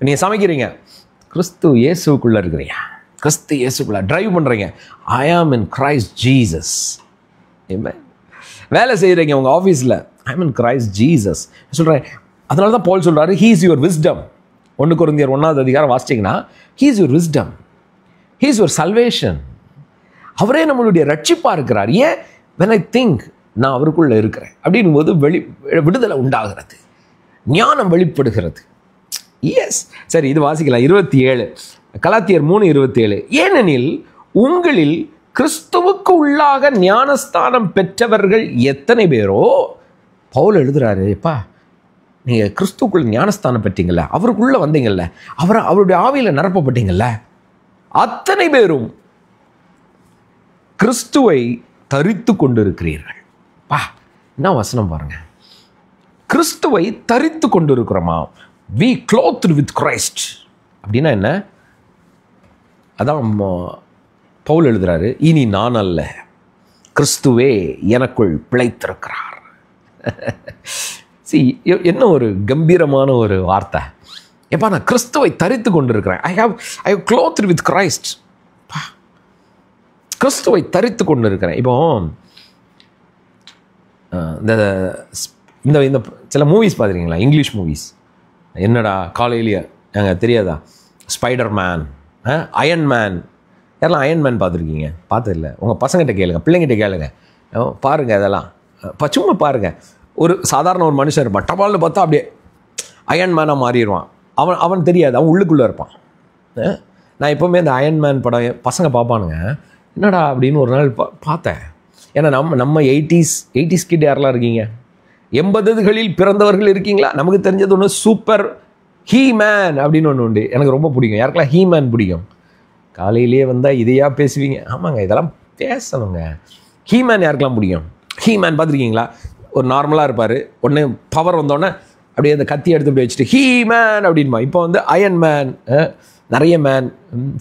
நீங்கள் சமைக்கிறீங்க, கிறிஸ்து இயேசுக்குள்ளே இருக்கிறீங்க, கிறிஸ்து இயேசுக்குள்ளே ட்ரைவ் பண்ணுறீங்க, ஐ ஆம் இன் கிரைஸ்ட் ஜீசஸ். ஏமே, வேலை செய்கிறீங்க உங்கள் ஆஃபீஸில், ஐ ஆம் இன் கிரைஸ்ட் ஜீசஸ் சொல்கிறேன். அதனால தான் பவுல் சொல்கிறாரு, ஹீ இஸ் யுவர் விஸ்டம். 1 கொரிந்தியர் 1ஆவது அதிகாரம் வாசிச்சிங்கன்னா, he is your wisdom, he is your salvation. அவரே நம்மளுடைய ரட்சிப்பாக இருக்கிறார். ஏன்? when I think நான் அவருக்குள்ளே இருக்கிறேன் அப்படின் போது விடுதலை உண்டாகிறது, ஞானம் வெளிப்படுகிறது. எஸ், சரி, இது வாசிக்கலாம். 27 கலாத்தியர் 3:27. ஏனெனில் உங்களில் கிறிஸ்துவுக்கு உள்ளாக ஞானஸ்தானம் பெற்றவர்கள் எத்தனை பேரோ, பவுல் எழுதுறாரு, எப்பா நீங்கள் கிறிஸ்துவுக்குள்ள ஞானஸ்தானம் பெற்றீங்கல்ல, அவருக்குள்ளே வந்தீங்கல்ல, அவருடைய ஆவியில் நிரப்பப்பட்டீங்கல்ல, அத்தனை பேரும் கிறிஸ்துவை தரித்து கொண்டு இருக்கிறீர்கள். பா, என்ன வசனம் பாருங்க. கிறிஸ்துவை தரித்து கொண்டு இருக்கிறோமா? we clothed with Christ அப்படின்னா என்ன? அதான் பவுல் எழுதுறாரு, இனி நான் அல்ல, கிறிஸ்துவே எனக்குள் பிழைத்திருக்கிறார். என்ன ஒரு கம்பீரமான ஒரு வார்த்தை. எப்பா, நான் கிறிஸ்துவை தரித்து கொண்டு இருக்கிறேன். I have clothed with Christ. கிறிஸ்துவை தரித்து கொண்டு இருக்கிறேன். இப்போ இந்த இந்த சில மூவிஸ் பார்த்துருக்கீங்களா? English movies. என்னடா காலையிலேயே நாங்கள் தெரியாதா? Spider man, iron man. யாரெல்லாம் அயன் மேன் பார்த்துருக்கீங்க? பார்த்ததில்ல. உங்கள் பசங்கிட்ட கேளுங்க, பிள்ளைங்கிட்ட கேளுங்க, பாருங்கள். அதெல்லாம் சும்மா பாருங்கள். ஒரு சாதாரண ஒரு மனுஷன் இருப்பான், டபால்னு பார்த்தா அப்படியே அயன் மேனாக மாறிடுவான். அவன் தெரியாது, அவன் உள்ளுக்குள்ளே இருப்பான். நான் எப்போவுமே இந்த அயன் மேன் படம் பசங்க பார்ப்பானுங்க. என்னடா அப்படின்னு ஒரு நாள் பார்த்தேன். ஏன்னா நம்ம 80s கிட்ட யாரெல்லாம் இருக்கீங்க? 80களில் பிறந்தவர்கள் இருக்கீங்களா? நமக்கு தெரிஞ்சது ஒன்று சூப்பர் ஹீ மேன் அப்படின்னு ஒன்று உண்டு. எனக்கு ரொம்ப பிடிக்கும். யாருக்கெல்லாம் ஹீ மேன் பிடிக்கும்? காலையிலேயே வந்தால் இதையா பேசுவீங்க? ஆமாங்க, இதெல்லாம் பேசணுங்க. ஹீ மேன் யாருக்கெல்லாம் பிடிக்கும்? ஹீ மேன் பார்த்துருக்கீங்களா? ஒரு நார்மலாக இருப்பார், ஒன்று பவர் வந்தோடனே அப்படியே அந்த கத்தி எடுத்து அப்படி வச்சுட்டு ஹீ மேன் அப்படின்மா. இப்போ வந்து அயன் மேன், நிறைய மேன்,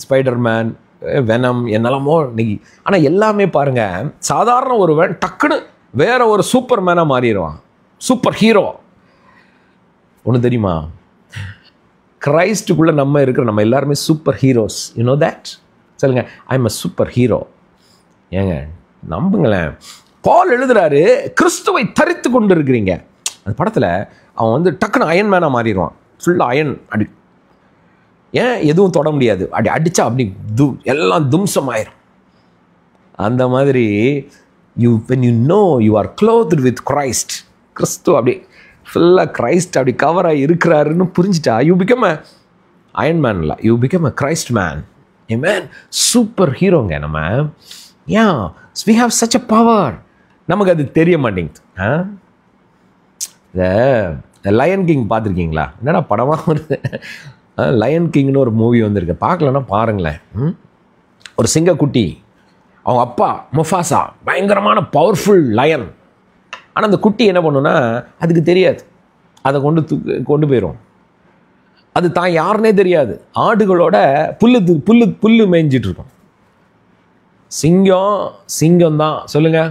ஸ்பைடர் மேன், வெனம், என்னெல்லாமோ இன்னைக்கு. ஆனால் எல்லாமே பாருங்கள், சாதாரண ஒருவன் டக்குன்னு வேற ஒரு சூப்பர் மேனாக மாறிடுவான், சூப்பர் ஹீரோ. ஒன்று தெரியுமா? கிரைஸ்டுக்குள்ளே நம்ம எல்லாருமே super heroes. You know that? சொல்லுங்க, I am a super hero. ஏங்க நம்புங்களேன். பால் எழுதுறாரு, கிறிஸ்துவை தரித்து கொண்டு இருக்கிறீங்க. அந்த படத்தில் அவன் வந்து டக்குன்னு அயன் மேனாக மாறிடுவான். ஃபுல்லாக அயன் அடி, ஏன் எதுவும் தொட முடியாது, அப்படி அடித்தா அப்படி எல்லாம் தும்சம் ஆயிரும். அந்த மாதிரி when you know you are clothed with Christ, கிறிஸ்து அப்படி ஃபுல்லாக கிரைஸ்ட் அப்படி கவராக இருக்கிறாருன்னு புரிஞ்சிட்டா, you become a iron man இல்லை, you become a Christ man. Hey man, super ஹீரோங்க நம்ம. ஏன் we have such a power. நமக்கு அது தெரிய மாட்டேங்குது. இந்த லயன் கிங் பார்த்துருக்கீங்களா? என்னடா படமாக வருது. லயன் கிங்னு ஒரு மூவி வந்திருக்கு, பார்க்கலன்னா பாருங்களேன். ஒரு சிங்கக்குட்டி, அவங்க அப்பா முஃபாசா பயங்கரமான பவர்ஃபுல் லயன். ஆனால் அந்த குட்டி என்ன பண்ணுன்னா அதுக்கு தெரியாது, அதை கொண்டு போயிடும். அது தான் யாருன்னே தெரியாது. ஆடுகளோட புல்லு மேய்ஞ்சிட்டு இருக்கும். சிங்கம் தான். சொல்லுங்க,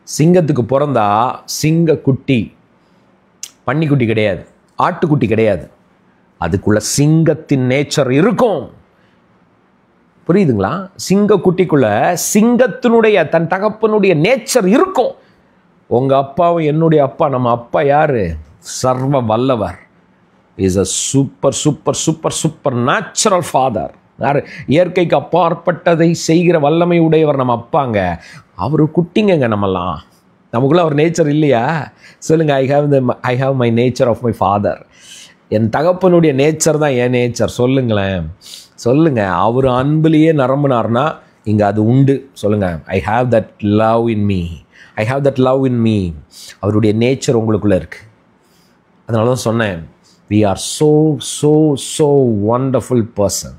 சிங்கத்துக்கு பிறந்தா சிங்கக்குட்டி, பன்னிக்குட்டி கிடையாது, ஆட்டுக்குட்டி கிடையாது. அதுக்குள்ள சிங்கத்தின் நேச்சர் இருக்கும். புரியுதுங்களா? சிங்கக்குட்டிக்குள்ள சிங்கத்தினுடைய தன் தகப்பனுடைய நேச்சர் இருக்கும். உங்க அப்பாவும் என்னுடைய அப்பா, நம்ம அப்பா யாரு? சர்வ வல்லவர். Is a super super super super natural father. யார்? இயற்கைக்கு அப்பாற்பட்டதை செய்கிற வல்லமை உடையவர் நம்ம அப்பாங்க. அவர் குட்டிங்க. நம்மெல்லாம் நமக்குள்ள அவர் நேச்சர் இல்லையா? சொல்லுங்க, I have my nature of my father. என் தகப்பனுடைய நேச்சர் தான் என் நேச்சர். சொல்லுங்களேன், சொல்லுங்க. அவர் அன்புலேயே நிரம்பினார்னா இங்கே அது உண்டு. சொல்லுங்க, I have that love in me, I have that love in me. அவருடைய நேச்சர் உங்களுக்குள்ளே இருக்குது. அதனால தான் சொன்னேன், we are so so so wonderful person.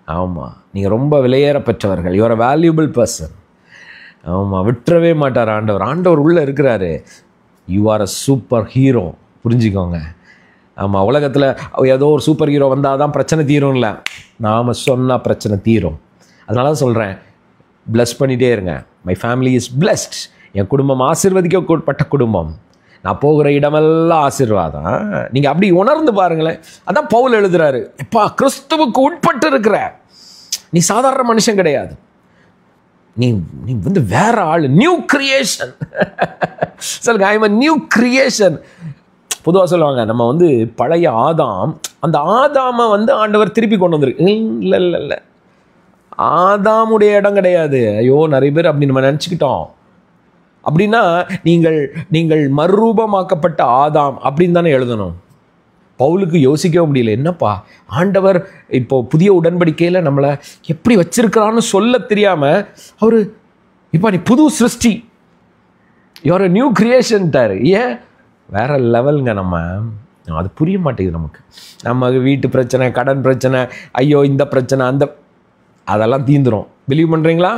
ஆமாம், நீங்கள் ரொம்ப விலையேற பெற்றவர்கள். You are a valuable person. ஆமாம், விட்டுறவே மாட்டார் ஆண்டவர். ஆண்டவர் உள்ளே இருக்கிறாரு. You are a super hero. புரிஞ்சுக்கோங்க. ஆமாம், உலகத்தில் ஏதோ ஒரு சூப்பர் ஹீரோ வந்தால் தான் பிரச்சனை தீரும்ல. நாம் சொன்னால் பிரச்சனை தீரும். அதனால தான் சொல்கிறேன், ப்ளஸ் பண்ணிகிட்டே இருங்க. My family is blessed. என் குடும்பம் ஆசீர்வதிக்கப்பட்ட குடும்பம். நான் போகிற இடமெல்லாம் ஆசீர்வாதம். நீங்கள் அப்படி உணர்ந்து பாருங்களேன். அதான் பவுல் எழுதுறாரு, எப்பா கிறிஸ்துவுக்கு உட்பட்டு இருக்கிற நீ சாதாரண மனுஷன் கிடையாது. நீ வந்து வேற ஆள், நியூ கிரியேஷன். சொல்லுங்க, I M a new creation. பொதுவாக சொல்லுவாங்க, நம்ம வந்து பழைய ஆதாம், அந்த ஆதாமை வந்து ஆண்டவர் திருப்பி கொண்டு வந்துருக்கு. இல்லை இல்லை இல்லை, ஆதாமுடைய இடம் கிடையாது. ஐயோ நிறைய பேர் அப்படி நம்ம நினச்சிக்கிட்டோம். அப்படின்னா நீங்கள் மறுரூபமாக்கப்பட்ட ஆதாம் அப்படின்னு தானே எழுதணும். பவுலுக்கு யோசிக்கவே முடியல, என்னப்பா ஆண்டவர் இப்போ புதிய உடன்படிக்கையில் நம்மளை எப்படி வச்சிருக்கிறான்னு சொல்ல தெரியாமல் அவர் இப்போ நீ புது சிருஷ்டி, யூஆர் a நியூ கிரியேஷன்ட்டார். ஏன் வேற லெவலுங்க. நம்ம அது புரிய மாட்டேங்குது நமக்கு. நம்ம வீட்டு பிரச்சனை, கடன் பிரச்சனை, ஐயோ இந்த பிரச்சனை, அதெல்லாம் தீந்துரும். பிலீவ் பண்ணுறீங்களா?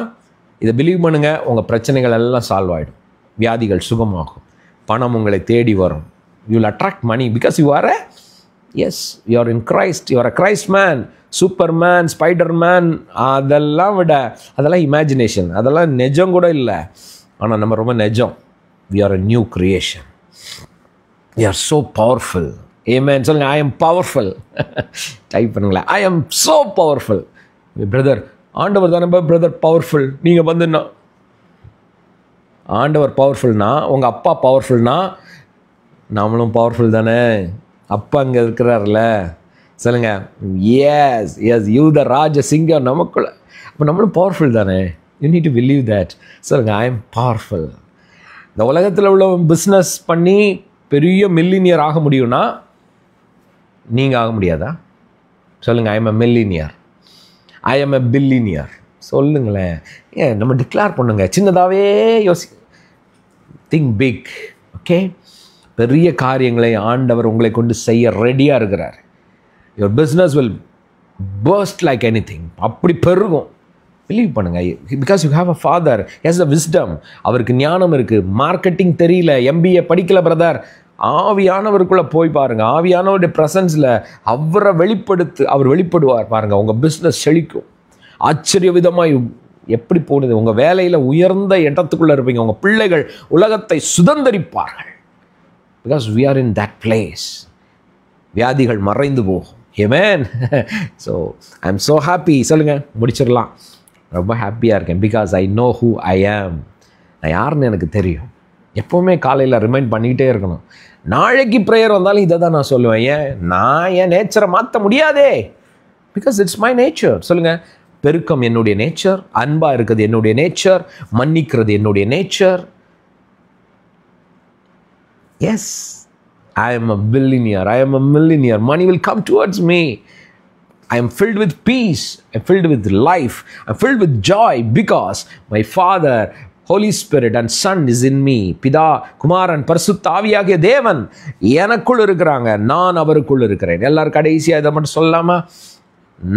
இதை பிலீவ் பண்ணுங்க, உங்கள் பிரச்சனைகள் எல்லாம் சால்வ் ஆகிடும். வியாதிகள் சுகமாகும், பணம் உங்களை தேடி வரும். You will attract money because you are you are in Christ. You are a Christ man, super man, spider man. அதெல்லாம் இமேஜினேஷன், அதெல்லாம் நிஜம் கூட இல்லை. ஆனால் நம்ம ரொம்ப நிஜம். We are a new creation. We are so powerful. ஆமென் சொல்லுங்க. I am powerful. டைப் பண்ணுங்களேன், I am so powerful. Brother ஆண்டவர் தானே பிரதர் பவர்ஃபுல். நீங்கள் வந்து ஆண்டவர் பவர்ஃபுல்னா, உங்கள் அப்பா பவர்ஃபுல்னா, நம்மளும் பவர்ஃபுல் தானே. அப்பா அங்கே இருக்கிறார்ல, சொல்லுங்க. எஸ் எஸ், யூ த ராஜ சிங்கம் நமக்குள்ள. அப்போ நம்மளும் பவர்ஃபுல் தானே. You need to believe that. சொல்லுங்க, ஐ எம் பவர்ஃபுல். இந்த உலகத்தில் உள்ள பிஸ்னஸ் பண்ணி பெரிய மில்லினியர் ஆக முடியும்னா நீங்கள் ஆக முடியாதா? சொல்லுங்கள், I M a millionaire, I am a billionaire. சொல்லுங்களேன். ஏன் நம்ம டிக்ளேர் பண்ணுங்க. சின்னதாகவே திங்க் பிக். ஓகே, பெரிய காரியங்களை ஆண்டவர் உங்களை கொண்டு செய்ய ரெடியாக இருக்கிறார். Your business will burst like anything. அப்படி பெருகும். பிலீவ் பண்ணுங்க. Because you have a father, has a wisdom. அவருக்கு ஞானம் இருக்குது. மார்க்கெட்டிங் தெரியல, MBA படிக்கல பிரதர். ஆவியானவருக்குள்ளே போய் பாருங்கள். ஆவியானவருடைய ப்ரெசன்ஸில் அவர் வெளிப்படுவார் பாருங்கள். உங்கள் பிஸ்னஸ் செழிக்கும். ஆச்சரிய விதமாக எப்படி போடுது. உங்கள் வேலையில் உயர்ந்த இடத்துக்குள்ளே இருப்பீங்க. உங்கள் பிள்ளைகள் உலகத்தை சுதந்தரிப்பார்கள். Because we are in that place. வியாதிகள் மறைந்து போகும். ஆமென். So I am so happy. சொல்லுங்கள், முடிச்சிடலாம். ரொம்ப ஹாப்பியாக இருக்கேன். Because I know who I am. நான் யாருன்னு எனக்கு தெரியும். எப்போவுமே காலையில் ரிமைண்ட் பண்ணிக்கிட்டே இருக்கணும். நாளைக்கு ப்ரேயர் வந்தாலும் இதை தான் நான் சொல்லுவேன். ஏன் நான் என் நேச்சரை மாற்ற முடியாதே. Because it's my nature. சொல்லுங்கள், பெருக்கம் என்னுடைய நேச்சர், அன்பாக இருக்கிறது என்னுடைய நேச்சர், மன்னிக்கிறது என்னுடைய nature. Yes, I am a billionaire, I am a millionaire. Money will come towards me. I am filled with peace, I am filled with life, I am filled with joy because my Father, Holy Spirit and Son is in me. பிதா, குமாரன், பரிசுத்த ஆவியாகிய தேவன் எனக்குள் இருக்கிறாங்க, நான் அவருக்குள் இருக்கிறேன். எல்லாரும் கடைசியாக இதை மட்டும் சொல்லாமா?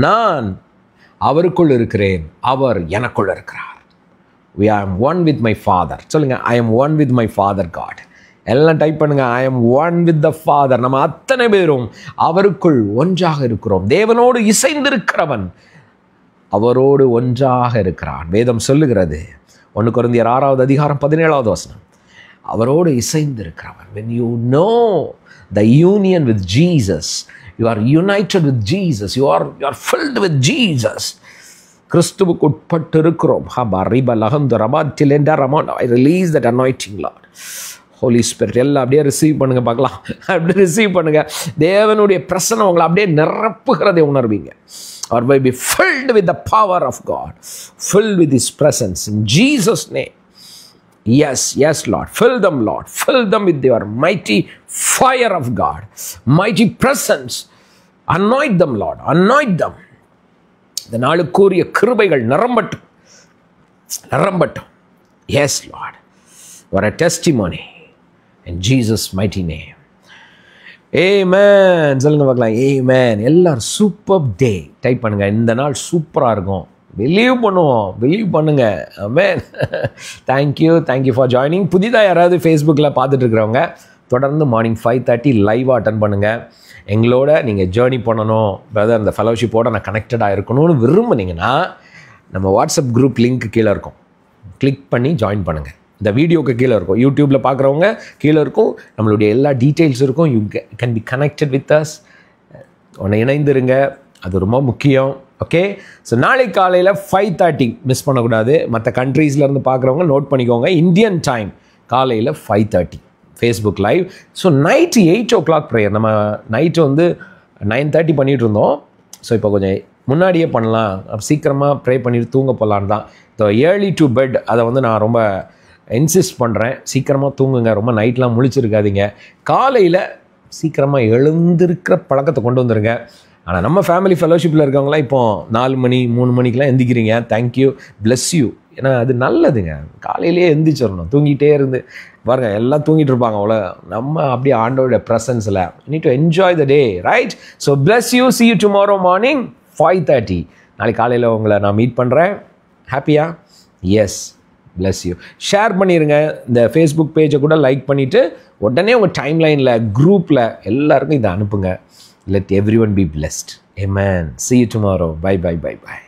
நான் அவருக்குள் இருக்கிறேன், அவர் எனக்குள் இருக்கிறார். We are one with my Father. சொல்லுங்க, I am one with my Father God. எல்லாம் டைப் பண்ணுங்க. I am one with the father. நம்ம அத்தனை பேரும் அவருக்குள் ஒன்றாக இருக்கிறோம். தேவனோடு இசைந்திருக்கிறவன் அவரோடு ஒன்றாக இருக்கிறான். வேதம் சொல்லுகிறது, 1 கொரிந்தியர் 6வது அதிகாரம் 17வது வசனம், அவரோடு இசைந்திருக்கிறவன். when you know the union with Jesus, you are united with Jesus, you are filled with Jesus. கிறிஸ்துவுக்கு உட்பட்டு இருக்கிறோம். I release that anointing, Lord. Holy spirit எல்லாம் அப்படியே ரிசீவ் பண்ணுங்கள் பார்க்கலாம். அப்படியே ரிசீவ் பண்ணுங்கள். தேவனுடைய பிரசன்னம் உங்களை அப்படியே நிரப்புகிறதை உணர்வீங்க. Or may be filled with the power of God, filled with His presence in Jesus' name. Yes, yes, Lord. Fill them, Lord. Fill them with your mighty fire of God, mighty presence. Anoint them, Lord. Anoint them. இந்த நாளுக்குரிய கிருபைகள் நிரம்பட்டும், நிரம்பட்டும். Yes, Lord. For a testimony. In Jesus' mighty name. Amen. சொல்லுங்க பார்க்கலாம். Amen. எல்லாரும் super டே type பண்ணுங்க. இந்த நாள் சூப்பராக இருக்கும். பிலீவ் பண்ணுவோம், பிலீவ் பண்ணுங்க. ஆமென். Thank you for joining. புதிதாக யாராவது ஃபேஸ்புக்கில் பார்த்துட்டு இருக்கிறவங்க தொடர்ந்து மார்னிங் 5:30 லைவாக அட்டன் பண்ணுங்கள். எங்களோட நீங்கள் ஜேர்னி பண்ணணும் பிரதர், இந்த ஃபெலோஷிப்போடு நான் கனெக்டடாக இருக்கணும்னு விரும்புனீங்கன்னா நம்ம வாட்ஸ்அப் குரூப் லிங்க் கீழே இருக்கும், கிளிக் பண்ணி ஜாயின் பண்ணுங்கள். இந்த வீடியோக்கு கீழே இருக்கும். யூடியூப்பில் பார்க்குறவங்க கீழே இருக்கும், நம்மளுடைய எல்லா டீட்டெயில்ஸ் இருக்கும். You can be connected with us. உன்னை இணைந்துருங்க, அது ரொம்ப முக்கியம். ஓகே, ஸோ நாளை காலையில் 5:30 மிஸ் பண்ணக்கூடாது. மற்ற கண்ட்ரீஸ்லேருந்து பார்க்குறவங்க நோட் பண்ணிக்கோங்க. இந்தியன் டைம் காலையில் 5:30. Facebook live. So night 8 o'clock prayer. நம்ம நைட்டு வந்து 9:30 பண்ணிகிட்டு இருந்தோம். ஸோ இப்போ கொஞ்சம் முன்னாடியே பண்ணலாம், சீக்கிரமாக ப்ரே பண்ணிட்டு தூங்க போகலான்னு தான். ஸோ ஏர்லி டு பெட் அதை வந்து நான் ரொம்ப இன்சிஸ்ட் பண்ணுறேன். சீக்கிரமாக தூங்குங்க, ரொம்ப நைட்லாம் முழிச்சிருக்காதீங்க. காலையில் சீக்கிரமாக எழுந்திருக்கிற பழக்கத்தை கொண்டு வந்துருங்க. ஆனால் நம்ம ஃபேமிலி ஃபெலோஷிப்பில் இருக்கவங்களாம் இப்போ 4 மணி 3 மணிக்கெலாம் எந்திக்கிறீங்க. Thank you, bless you. ஏன்னா அது நல்லதுங்க. காலையிலேயே எந்திரிச்சிடணும். தூங்கிட்டே இருந்து பாருங்கள், எல்லாம் தூங்கிட்டு இருப்பாங்க. அவ்வளோ நம்ம அப்படியே ஆண்டோட ப்ரெசன்ஸில் need to enjoy the day, right? So bless you. see you tomorrow morning 5:30. நாளைக்கு காலையில் உங்களை நான் மீட் பண்ணுறேன். ஹாப்பியா? S, plus you. ஷேர் பண்ணிடுங்க. இந்த ஃபேஸ்புக் பேஜை கூட லைக் பண்ணிவிட்டு உடனே உங்கள் டைம்லைனில் குரூப்பில் எல்லாருக்கும் இதை அனுப்புங்க. Let everyone be blessed. Amen. See you tomorrow. Bye, bye, bye, bye.